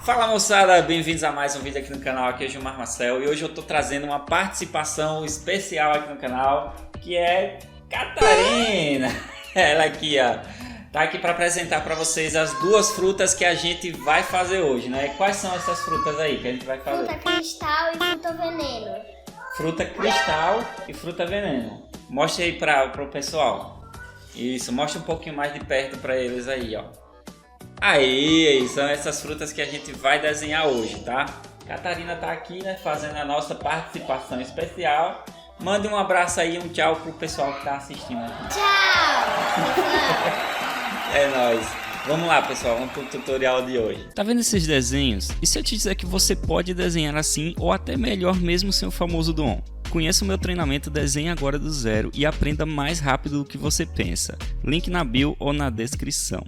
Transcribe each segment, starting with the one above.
Fala moçada, bem-vindos a mais um vídeo aqui no canal, aqui é o Gilmar Marcel e hoje eu tô trazendo uma participação especial aqui no canal, que é Catarina. Ela aqui, ó, tá aqui para apresentar para vocês as duas frutas que a gente vai fazer hoje, né? Quais são essas frutas aí que a gente vai fazer? Fruta cristal e fruta veneno. Fruta cristal e fruta veneno. Mostra aí para o pessoal. Isso, mostra um pouquinho mais de perto para eles aí, ó. Aí, são essas frutas que a gente vai desenhar hoje, tá? Catarina tá aqui, né, fazendo a nossa participação especial. Mande um abraço aí, um tchau pro pessoal que tá assistindo aqui. Tchau! É nóis. Vamos lá, pessoal, vamos pro tutorial de hoje. Tá vendo esses desenhos? E se eu te dizer que você pode desenhar assim ou até melhor mesmo sem o famoso dom? Conheça o meu treinamento Desenhe Agora do Zero e aprenda mais rápido do que você pensa. Link na bio ou na descrição.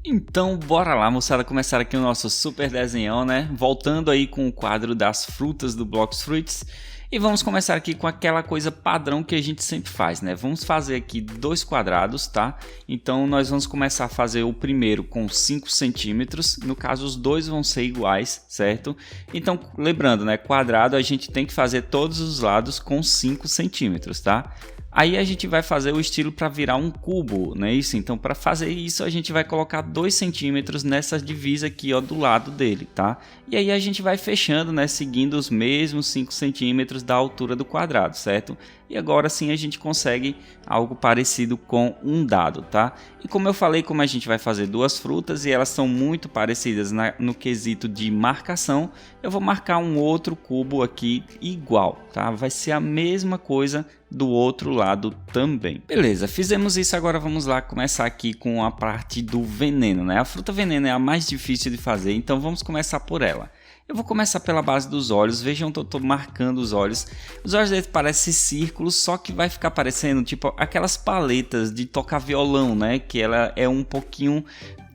Então bora lá, moçada, começar aqui o nosso super desenhão, né? Voltando aí com o quadro das frutas do Blox Fruits. E vamos começar aqui com aquela coisa padrão que a gente sempre faz, né? Vamos fazer aqui dois quadrados, tá? Então nós vamos começar a fazer o primeiro com 5 centímetros. No caso, os dois vão ser iguais, certo? Então, lembrando, né? Quadrado a gente tem que fazer todos os lados com 5 centímetros, tá? Aí a gente vai fazer o estilo para virar um cubo, não é isso? Então, para fazer isso, a gente vai colocar 2 centímetros nessa divisa aqui, ó, do lado dele, tá? E aí a gente vai fechando, né, seguindo os mesmos 5 centímetros da altura do quadrado, certo? E agora sim a gente consegue algo parecido com um dado, tá? E como eu falei, como a gente vai fazer duas frutas e elas são muito parecidas no quesito de marcação, eu vou marcar um outro cubo aqui igual, tá? Vai ser a mesma coisa do outro lado também. Beleza, fizemos isso, agora vamos lá começar aqui com a parte do veneno, né? A fruta veneno é a mais difícil de fazer, então vamos começar por ela. Eu vou começar pela base dos olhos, vejam que eu estou marcando os olhos. Os olhos dele parecem círculos, só que vai ficar parecendo tipo aquelas paletas de tocar violão, né? Que ela é um pouquinho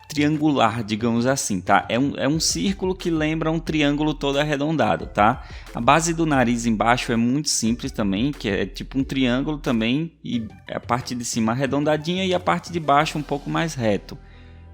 triangular, digamos assim, tá? É um círculo que lembra um triângulo todo arredondado, tá? A base do nariz embaixo é muito simples também, que é tipo um triângulo também, e a parte de cima arredondadinha e a parte de baixo um pouco mais reto.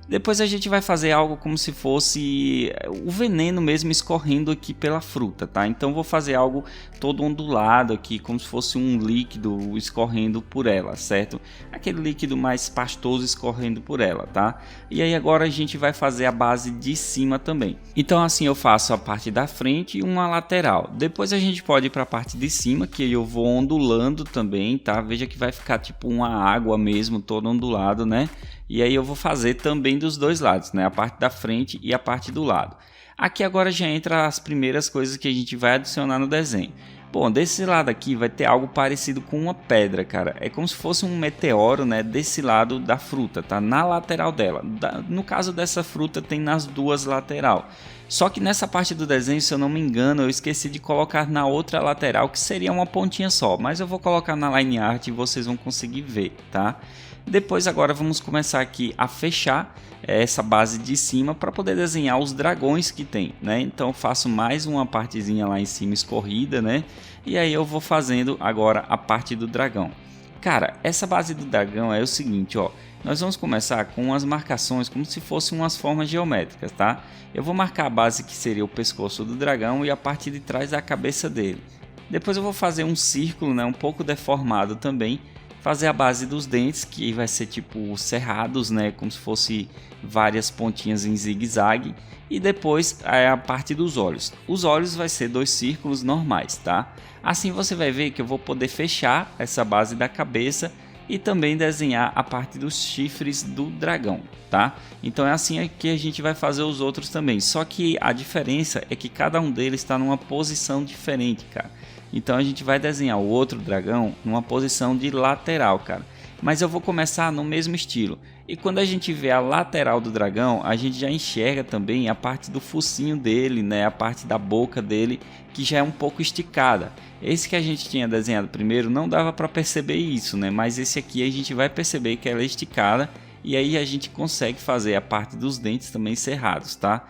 Depois a gente vai fazer algo como se fosse o veneno mesmo escorrendo aqui pela fruta, tá? Então vou fazer algo todo ondulado aqui, como se fosse um líquido escorrendo por ela, certo? Aquele líquido mais pastoso escorrendo por ela, tá? E aí agora a gente vai fazer a base de cima também. Então assim eu faço a parte da frente e uma lateral. Depois a gente pode ir para a parte de cima, que eu vou ondulando também, tá? Veja que vai ficar tipo uma água mesmo, todo ondulado, né? E aí eu vou fazer também dos dois lados, né? A parte da frente e a parte do lado. Aqui agora já entra as primeiras coisas que a gente vai adicionar no desenho. Bom, desse lado aqui vai ter algo parecido com uma pedra, cara. É como se fosse um meteoro, né? Desse lado da fruta, tá? Na lateral dela. No caso dessa fruta tem nas duas lateral. Só que nessa parte do desenho, se eu não me engano, eu esqueci de colocar na outra lateral, que seria uma pontinha só. Mas eu vou colocar na line art e vocês vão conseguir ver, tá? Depois agora vamos começar aqui a fechar essa base de cima para poder desenhar os dragões que tem, né? Então eu faço mais uma partezinha lá em cima escorrida, né? E aí eu vou fazendo agora a parte do dragão. Cara, essa base do dragão é o seguinte, ó. Nós vamos começar com as marcações como se fossem umas formas geométricas, tá? Eu vou marcar a base que seria o pescoço do dragão e a parte de trás da cabeça dele. Depois eu vou fazer um círculo, né? Um pouco deformado também. Fazer a base dos dentes, que vai ser tipo cerrados, né? Como se fosse várias pontinhas em zigue-zague. E depois a parte dos olhos. Os olhos vai ser dois círculos normais, tá? Assim você vai ver que eu vou poder fechar essa base da cabeça e também desenhar a parte dos chifres do dragão, tá? Então é assim que a gente vai fazer os outros também. Só que a diferença é que cada um deles está numa posição diferente, cara. Então a gente vai desenhar o outro dragão numa posição de lateral, cara. Mas eu vou começar no mesmo estilo. E quando a gente vê a lateral do dragão, a gente já enxerga também a parte do focinho dele, né? A parte da boca dele, que já é um pouco esticada. Esse que a gente tinha desenhado primeiro não dava para perceber isso, né? Mas esse aqui a gente vai perceber que ela é esticada. E aí a gente consegue fazer a parte dos dentes também cerrados, tá?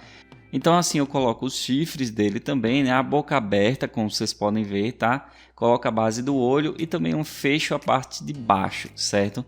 Então assim eu coloco os chifres dele também, né? A boca aberta, como vocês podem ver, tá? Coloco a base do olho e também fecho a parte de baixo, certo?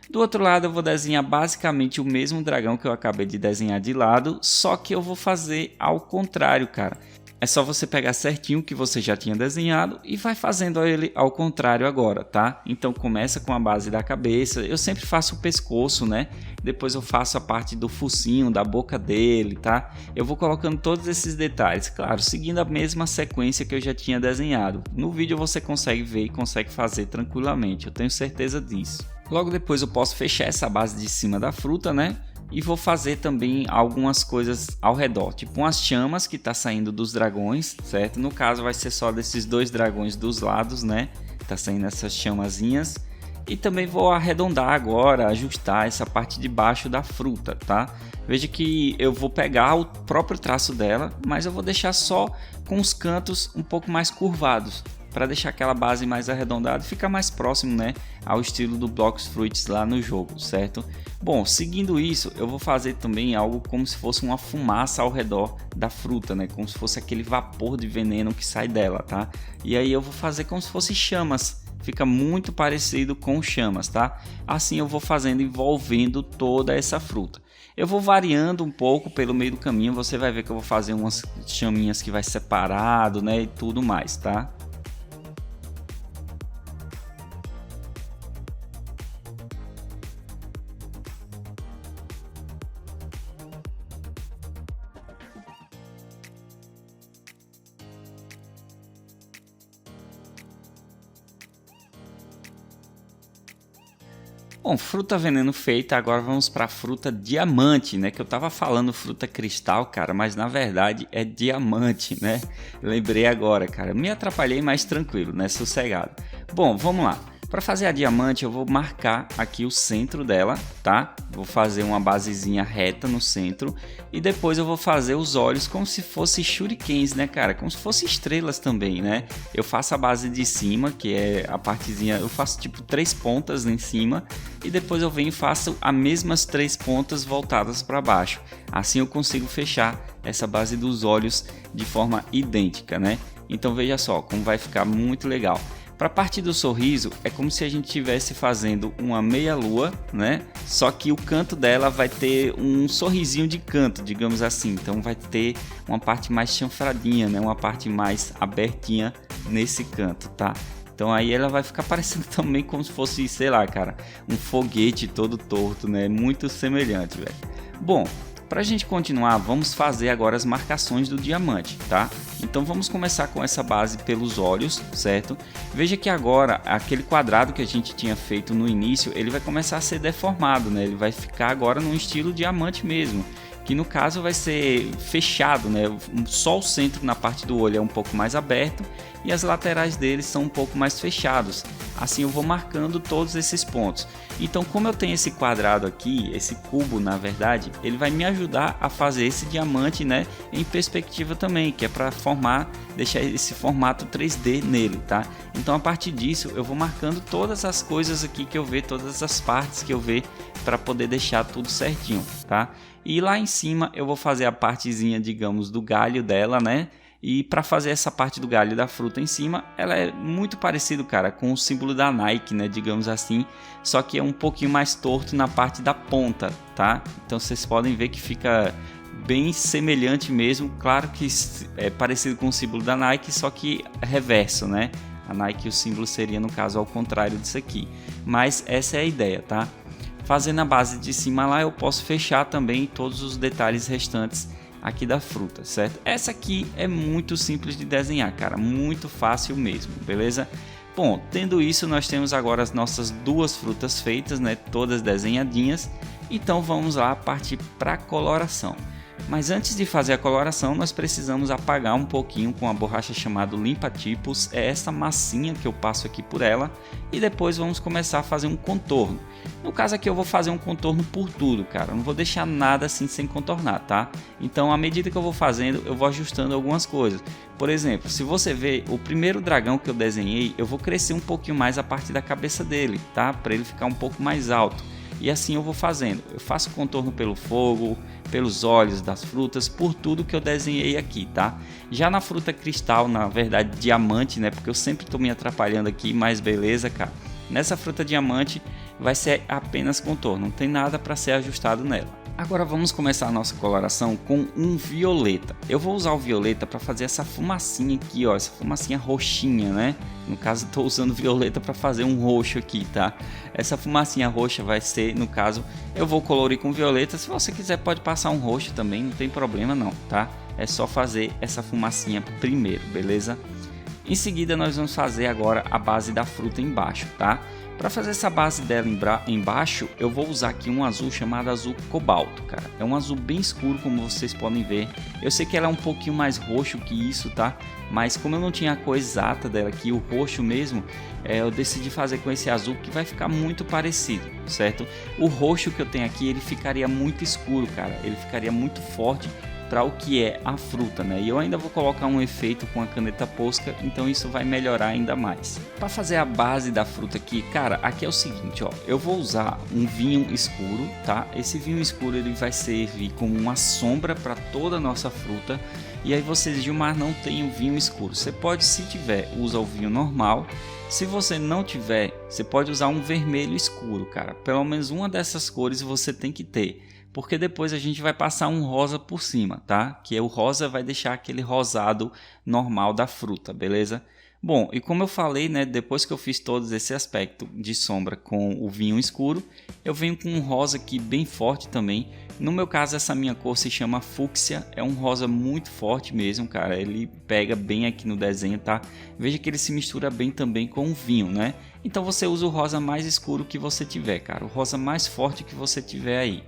Do outro lado eu vou desenhar basicamente o mesmo dragão que eu acabei de desenhar de lado, só que eu vou fazer ao contrário, cara. É só você pegar certinho o que você já tinha desenhado e vai fazendo ele ao contrário agora, tá? Então começa com a base da cabeça, eu sempre faço o pescoço, né? Depois eu faço a parte do focinho, da boca dele, tá? Eu vou colocando todos esses detalhes, claro, seguindo a mesma sequência que eu já tinha desenhado. No vídeo você consegue ver e consegue fazer tranquilamente, eu tenho certeza disso. Logo depois eu posso fechar essa base de cima da fruta, né? E vou fazer também algumas coisas ao redor, tipo umas chamas que tá saindo dos dragões, certo? No caso vai ser só desses dois dragões dos lados, né? Tá saindo essas chamazinhas. E também vou arredondar agora, ajustar essa parte de baixo da fruta, tá? Veja que eu vou pegar o próprio traço dela, mas eu vou deixar só com os cantos um pouco mais curvados, para deixar aquela base mais arredondada e ficar mais próximo, né, ao estilo do Blox Fruits lá no jogo, certo? Bom, seguindo isso, eu vou fazer também algo como se fosse uma fumaça ao redor da fruta, né, como se fosse aquele vapor de veneno que sai dela, tá? E aí eu vou fazer como se fosse chamas, fica muito parecido com chamas, tá? Assim eu vou fazendo envolvendo toda essa fruta. Eu vou variando um pouco pelo meio do caminho, você vai ver que eu vou fazer umas chaminhas que vai separado, né, e tudo mais, tá? Bom, fruta veneno feita, agora vamos para a fruta diamante, né? Que eu tava falando fruta cristal, cara, mas na verdade é diamante, né? Lembrei agora, cara. Me atrapalhei, mas tranquilo, né? Sossegado. Bom, vamos lá. Para fazer a diamante eu vou marcar aqui o centro dela, tá? Vou fazer uma basezinha reta no centro e depois eu vou fazer os olhos como se fossem shurikens, né, cara? Como se fossem estrelas também, né? Eu faço a base de cima, que é a partezinha, eu faço tipo 3 pontas em cima e depois eu venho e faço as mesmas 3 pontas voltadas para baixo. Assim eu consigo fechar essa base dos olhos de forma idêntica, né? Então veja só como vai ficar muito legal. Para a parte do sorriso é como se a gente estivesse fazendo uma meia-lua, né? Só que o canto dela vai ter um sorrisinho de canto, digamos assim. Então vai ter uma parte mais chanfradinha, né? Uma parte mais abertinha nesse canto, tá? Então aí ela vai ficar parecendo também como se fosse, sei lá, cara, um foguete todo torto, né? Muito semelhante, velho. Bom, para a gente continuar, vamos fazer agora as marcações do diamante, tá? Então vamos começar com essa base pelos olhos, certo? Veja que agora aquele quadrado que a gente tinha feito no início, ele vai começar a ser deformado, né? Ele vai ficar agora num estilo diamante mesmo, que no caso vai ser fechado, né? Só o centro na parte do olho é um pouco mais aberto e as laterais dele são um pouco mais fechados. Assim eu vou marcando todos esses pontos. Então, como eu tenho esse quadrado aqui, esse cubo na verdade, ele vai me ajudar a fazer esse diamante, né, em perspectiva também, que é para formar, deixar esse formato 3D nele, tá? Então, a partir disso, eu vou marcando todas as coisas aqui que eu ver, todas as partes que eu ver, para poder deixar tudo certinho, tá? E lá em cima eu vou fazer a partezinha, digamos, do galho dela, né? E para fazer essa parte do galho da fruta em cima, ela é muito parecido, cara, com o símbolo da Nike, né, digamos assim, só que é um pouquinho mais torto na parte da ponta, tá? Então vocês podem ver que fica bem semelhante mesmo, claro que é parecido com o símbolo da Nike, só que reverso, né? A Nike, o símbolo seria no caso ao contrário disso aqui, mas essa é a ideia, tá? Fazendo a base de cima lá, eu posso fechar também todos os detalhes restantes aqui da fruta, certo? Essa aqui é muito simples de desenhar, cara, muito fácil mesmo, beleza? Bom, tendo isso, nós temos agora as nossas duas frutas feitas, né? Todas desenhadinhas. Então vamos lá partir para a coloração. Mas antes de fazer a coloração, nós precisamos apagar um pouquinho com a borracha chamada limpa-tipos. É essa massinha que eu passo aqui por ela. E depois vamos começar a fazer um contorno. No caso aqui eu vou fazer um contorno por tudo, cara. Eu não vou deixar nada assim sem contornar, tá? Então, à medida que eu vou fazendo, eu vou ajustando algumas coisas. Por exemplo, se você ver o primeiro dragão que eu desenhei, eu vou crescer um pouquinho mais a parte da cabeça dele, tá? Para ele ficar um pouco mais alto. E assim eu vou fazendo. Eu faço contorno pelo fogo, pelos olhos das frutas, por tudo que eu desenhei aqui, tá? Já na fruta cristal, na verdade diamante, né? Porque eu sempre tô me atrapalhando aqui, mas beleza, cara. Nessa fruta diamante, vai ser apenas contorno, não tem nada para ser ajustado nela. Agora vamos começar a nossa coloração com um violeta. Eu vou usar o violeta para fazer essa fumacinha aqui, ó, essa fumacinha roxinha, né? No caso, estou usando violeta para fazer um roxo aqui, tá? Essa fumacinha roxa vai ser, no caso, eu vou colorir com violeta. Se você quiser pode passar um roxo também, não tem problema não, tá? É só fazer essa fumacinha primeiro, beleza? Em seguida nós vamos fazer agora a base da fruta embaixo, tá? Para fazer essa base dela embaixo, eu vou usar aqui um azul chamado azul cobalto, cara. É um azul bem escuro, como vocês podem ver. Eu sei que ela é um pouquinho mais roxo que isso, tá? Mas como eu não tinha a cor exata dela aqui, o roxo mesmo, eu decidi fazer com esse azul que vai ficar muito parecido, certo? O roxo que eu tenho aqui, ele ficaria muito escuro, cara. Ele ficaria muito forte para o que é a fruta, né? E eu ainda vou colocar um efeito com a caneta Posca, então isso vai melhorar ainda mais. Para fazer a base da fruta aqui, cara, aqui é o seguinte, ó, eu vou usar um vinho escuro, tá? Esse vinho escuro ele vai servir como uma sombra para toda a nossa fruta. E aí vocês, Gilmar, não tem o vinho escuro. Você pode, se tiver, usa o vinho normal. Se você não tiver, você pode usar um vermelho escuro, cara. Pelo menos uma dessas cores você tem que ter. Porque depois a gente vai passar um rosa por cima, tá? Que o rosa vai deixar aquele rosado normal da fruta, beleza? Bom, e como eu falei, né? Depois que eu fiz todo esse aspecto de sombra com o vinho escuro, eu venho com um rosa aqui bem forte também. No meu caso, essa minha cor se chama fúcsia, é um rosa muito forte mesmo, cara. Ele pega bem aqui no desenho, tá? Veja que ele se mistura bem também com o vinho, né? Então você usa o rosa mais escuro que você tiver, cara. O rosa mais forte que você tiver aí.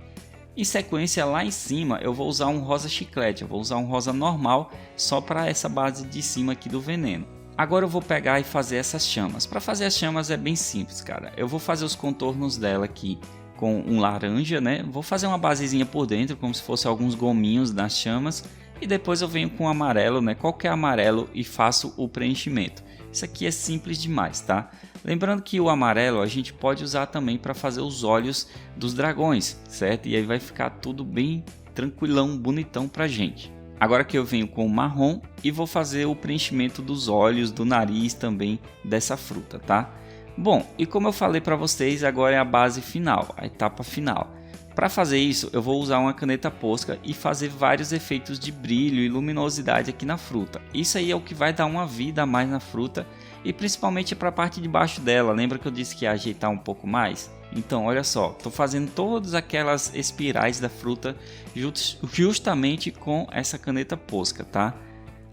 Em sequência, lá em cima, eu vou usar um rosa chiclete, eu vou usar um rosa normal só para essa base de cima aqui do veneno. Agora eu vou pegar e fazer essas chamas. Para fazer as chamas é bem simples, cara. Eu vou fazer os contornos dela aqui com um laranja, né? Vou fazer uma basezinha por dentro, como se fosse alguns gominhos das chamas. E depois eu venho com amarelo, né? Qualquer amarelo e faço o preenchimento. Isso aqui é simples demais, tá? Lembrando que o amarelo a gente pode usar também para fazer os olhos dos dragões, certo? E aí vai ficar tudo bem tranquilão, bonitão pra gente. Agora que eu venho com o marrom e vou fazer o preenchimento dos olhos, do nariz também dessa fruta, tá? Bom, e como eu falei para vocês, agora é a base final, a etapa final. Para fazer isso, eu vou usar uma caneta Posca e fazer vários efeitos de brilho e luminosidade aqui na fruta. Isso aí é o que vai dar uma vida a mais na fruta e principalmente para a parte de baixo dela. Lembra que eu disse que ia ajeitar um pouco mais? Então, olha só, estou fazendo todas aquelas espirais da fruta justamente com essa caneta Posca, tá?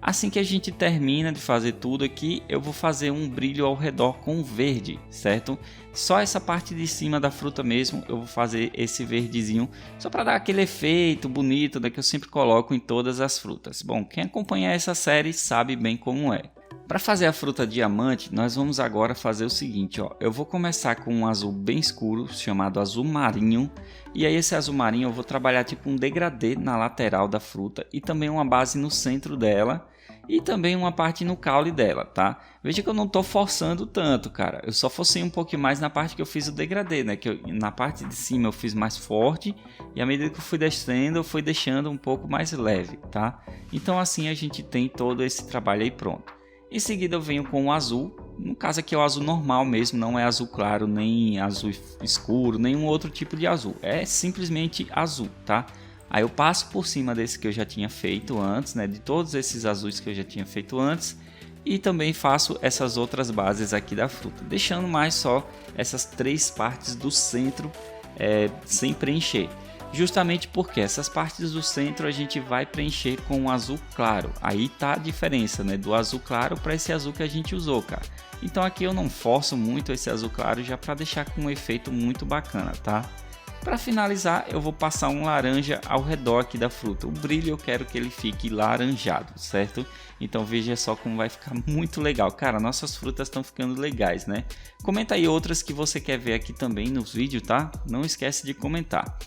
Assim que a gente termina de fazer tudo aqui, eu vou fazer um brilho ao redor com verde, certo? Só essa parte de cima da fruta mesmo, eu vou fazer esse verdezinho, só para dar aquele efeito bonito, né, que eu sempre coloco em todas as frutas. Bom, quem acompanha essa série sabe bem como é. Para fazer a fruta diamante, nós vamos agora fazer o seguinte, ó. Eu vou começar com um azul bem escuro, chamado azul marinho. E aí esse azul marinho eu vou trabalhar tipo um degradê na lateral da fruta e também uma base no centro dela. E também uma parte no caule dela, tá? Veja que eu não estou forçando tanto, cara. Eu só forcei um pouquinho mais na parte que eu fiz o degradê, né? Na parte de cima eu fiz mais forte. E à medida que eu fui descendo, eu fui deixando um pouco mais leve, tá? Então assim a gente tem todo esse trabalho aí pronto. Em seguida eu venho com o azul. No caso aqui é o azul normal mesmo. Não é azul claro, nem azul escuro, nenhum outro tipo de azul. É simplesmente azul, tá? Aí eu passo por cima desse que eu já tinha feito antes, né? De todos esses azuis que eu já tinha feito antes. E também faço essas outras bases aqui da fruta. Deixando mais só essas três partes do centro sem preencher. Justamente porque essas partes do centro a gente vai preencher com um azul claro. Aí tá a diferença, né? Do azul claro para esse azul que a gente usou, cara. Então aqui eu não forço muito esse azul claro já para deixar com um efeito muito bacana, tá? Para finalizar, eu vou passar um laranja ao redor aqui da fruta. O brilho eu quero que ele fique laranjado, certo? Então veja só como vai ficar muito legal. Cara, nossas frutas estão ficando legais, né? Comenta aí outras que você quer ver aqui também nos vídeos, tá? Não esquece de comentar.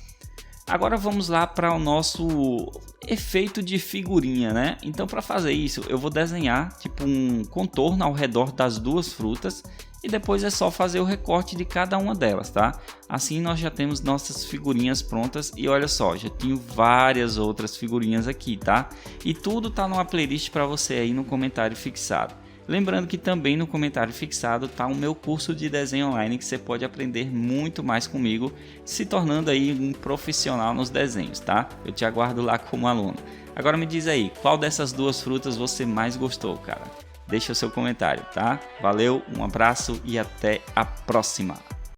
Agora vamos lá para o nosso efeito de figurinha, né? Então para fazer isso, eu vou desenhar tipo um contorno ao redor das duas frutas. E depois é só fazer o recorte de cada uma delas, tá? Assim nós já temos nossas figurinhas prontas. E olha só, já tenho várias outras figurinhas aqui, tá? E tudo tá numa playlist para você aí no comentário fixado. Lembrando que também no comentário fixado está o meu curso de desenho online que você pode aprender muito mais comigo, se tornando aí um profissional nos desenhos, tá? Eu te aguardo lá como aluno. Agora me diz aí, qual dessas duas frutas você mais gostou, cara? Deixa o seu comentário, tá? Valeu, um abraço e até a próxima!